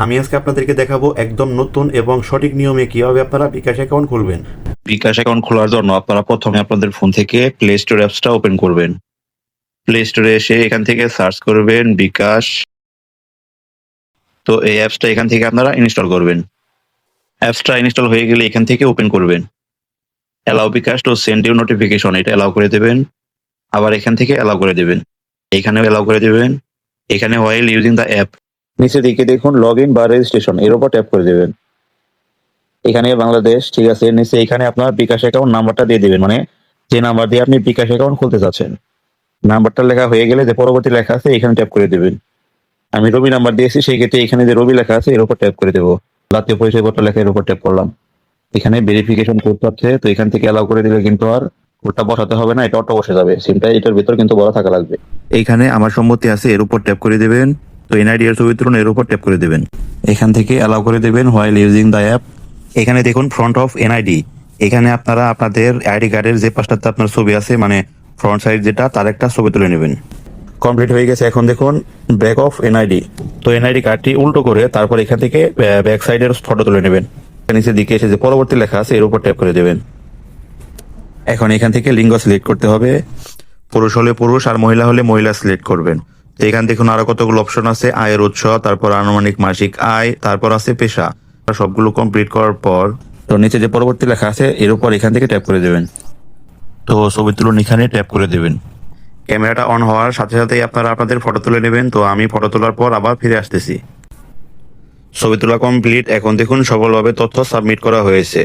আমি আজকে আপনাদেরকে দেখাবো একদম নতুন এবং সঠিক নিয়মে কিভাবে আপনারা বিকাশ অ্যাকাউন্ট খুলবেন। বিকাশ অ্যাকাউন্ট খোলার জন্য আপনারা প্রথমে আপনাদের ফোন থেকে প্লে স্টোর অ্যাপসটা ওপেন করবেন। প্লে স্টোরে এসে এখান থেকে সার্চ করবেন বিকাশ। তো এই অ্যাপসটা এখান থেকে আপনারা ইনস্টল করবেন। অ্যাপসটা ইনস্টল হয়ে গেলে এখান থেকে ওপেন করবেন। Allow bKash to send you notification, এটা অ্যালাউ করে দেবেন। আবার এখান থেকে অ্যালাউ করে দেবেন। এখানেও অ্যালাউ করে দেবেন। এখানে হোয়াইল ইউজিং দ্য অ্যাপ নিচে দিকে দেখুন লগ ইন বা রেজিস্ট্রেশন, এর উপর ট্যাপ করে দেবেন। এখানে বাংলাদেশ, ঠিক আছে। নিচে এখানে আপনার বিকাশ অ্যাকাউন্ট নাম্বারটা দিয়ে দিবেন, মানে যে নাম্বার দিয়ে আপনি বিকাশ অ্যাকাউন্ট খুলতে চাচ্ছেন। নাম্বারটা লেখা হয়ে গেলে যে পরবর্তী লেখা আছে এখানে ট্যাপ করে দেবেন। আমি রবি নাম্বার দিয়েছি, সেই ক্ষেত্রে এখানে যে রবি লেখা আছে এর উপর ট্যাপ করে দেবো। জাতীয় পরিচয়পত্র লেখা এর উপর ট্যাপ করলাম। এখানে ভেরিফিকেশন কোড পাচ্ছে, তো এখান থেকে অ্যালাউ করে দিলে কিন্তু আর কোডটা বসাতে হবে না, এটা অটো বসে যাবে। সিমটা এটার ভিতর কিন্তু বলা থাকা লাগবে। এইখানে আমার সম্মতি আছে এর উপর ট্যাপ করে দেবেন। তো এনআইডি এর ছবি তুলুন, এর উপর ট্যাপ করে দেবেন। এখান থেকে অ্যালাউ করে দেবেন হোয়াইল ইউজিং দ্য অ্যাপ। এখানে দেখুন ফ্রন্ট অফ এনআইডি, এখানে আপনারা আপনাদের আইডি কার্ডের যে পাশটাতে আপনার ছবি আছে, মানে ফ্রন্ট সাইড যেটা, তার একটা ছবি তুলে নেবেন। কমপ্লিট হয়ে গেছে। এখন দেখুন ব্যাক অফ এনআইডি। তো এনআইডি কার্ডটি উল্টো করে তারপর এখান থেকে ব্যাক সাইডের ফটো তুলে নেবেন। নিচের দিকে এসে যে পরবর্তী লেখা আছে এর উপর ট্যাপ করে দেবেন। এখন এখান থেকে লিঙ্গ সিলেক্ট করতে হবে। পুরুষ হলে পুরুষ আর মহিলা হলে মহিলা সিলেক্ট করবেন। তো এখান দেখুন আরো কতগুলো অপশন আছে, আয়ের উৎস, তারপর আনুমানিক মাসিক আয়, তারপর আছে পেশা। সবগুলো কমপ্লিট করার পর তো নিচে যে পরবর্তী লেখা আছে এর উপর এখান থেকে ট্যাপ করে দেবেন। তো ছবি তুলুন, এখানে ট্যাপ করে দেবেন। ক্যামেরাটা অন হওয়ার সাথে সাথেই আপনারা আপনাদের ফটো তুলে নেবেন। তো আমি ফটো তোলার পর আবার ফিরে আসতেছি। ছবি তোলা কমপ্লিট। এখন দেখুন সফলভাবে তথ্য সাবমিট করা হয়েছে।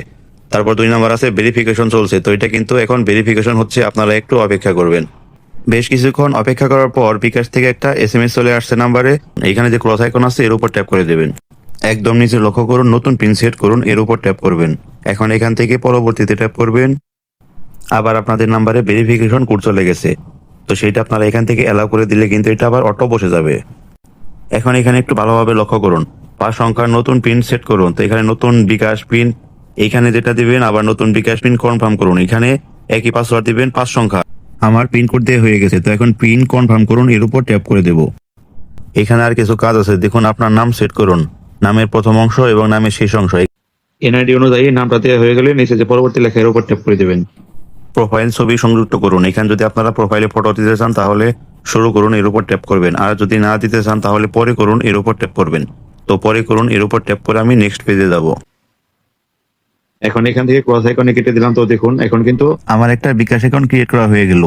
তারপর 2 নাম্বার আছে ভেরিফিকেশন চলছে। তো এটা কিন্তু এখন ভেরিফিকেশন হচ্ছে, আপনারা একটু অপেক্ষা করবেন। বেশ কিছুক্ষণ অপেক্ষা করার পর বিকাশ থেকে একটা এসএমএস চলে আসছে নাম্বারে। এখানে যে ক্রস আইকন আছে এর উপর ট্যাপ করে দেবেন। একদম নিচে লক্ষ্য করুন নতুন পিন সেট করুন, এর উপর ট্যাপ করবেন। এখন এখান থেকে পরবর্তীতে ট্যাপ করবেন। আবার আপনাদের নাম্বারে ভেরিফিকেশন কোড চলে গেছে, তো সেটা আপনারা এখান থেকে অ্যালাউ করে দিলে কিন্তু এটা আবার অটো বসে যাবে। এখন এখানে একটু ভালোভাবে লক্ষ্য করুন, 5 সংখ্যার নতুন পিন সেট করুন। তো এখানে নতুন বিকাশ পিন এখানে যেটা দিবেন, আবার নতুন বিকাশ পিন কনফার্ম করুন। এখানে একই পাসওয়ার্ড দিবেন 5 সংখ্যা। আমার পিন কোড দিয়ে হয়ে গেছে, তো এখন পিন কনফার্ম করুন, এর উপর ট্যাপ করে দেব। এখানে আর কিছু কাজ আছে, দেখুন আপনার নাম সেট করুন, নামের প্রথম অংশ এবং নামের শেষ অংশ। এনআইডি অনুযায়ী নামটা দেওয়া হয়ে গেলে নিচে যে পরবর্তী লেখা এর উপর ট্যাপ করে দেবেন। প্রোফাইল ছবি সংযুক্ত করুন। এখানে যদি আপনারা প্রোফাইলে ফটো দিতে চান তাহলে শুরু করুন, এর উপর ট্যাপ করবেন। আর যদি না দিতে চান তাহলে পরে করুন, এর উপর ট্যাপ করবেন। তো পরে করুন, এর উপর ট্যাপ করে আমি নেক্সট পেজে যাব। এখন এখান থেকে ক্রস আইকনে কেটে দিলাম। তো দেখুন এখন কিন্তু আমার একটা বিকাশ অ্যাকাউন্ট ক্রিয়েট করা হয়ে গেল।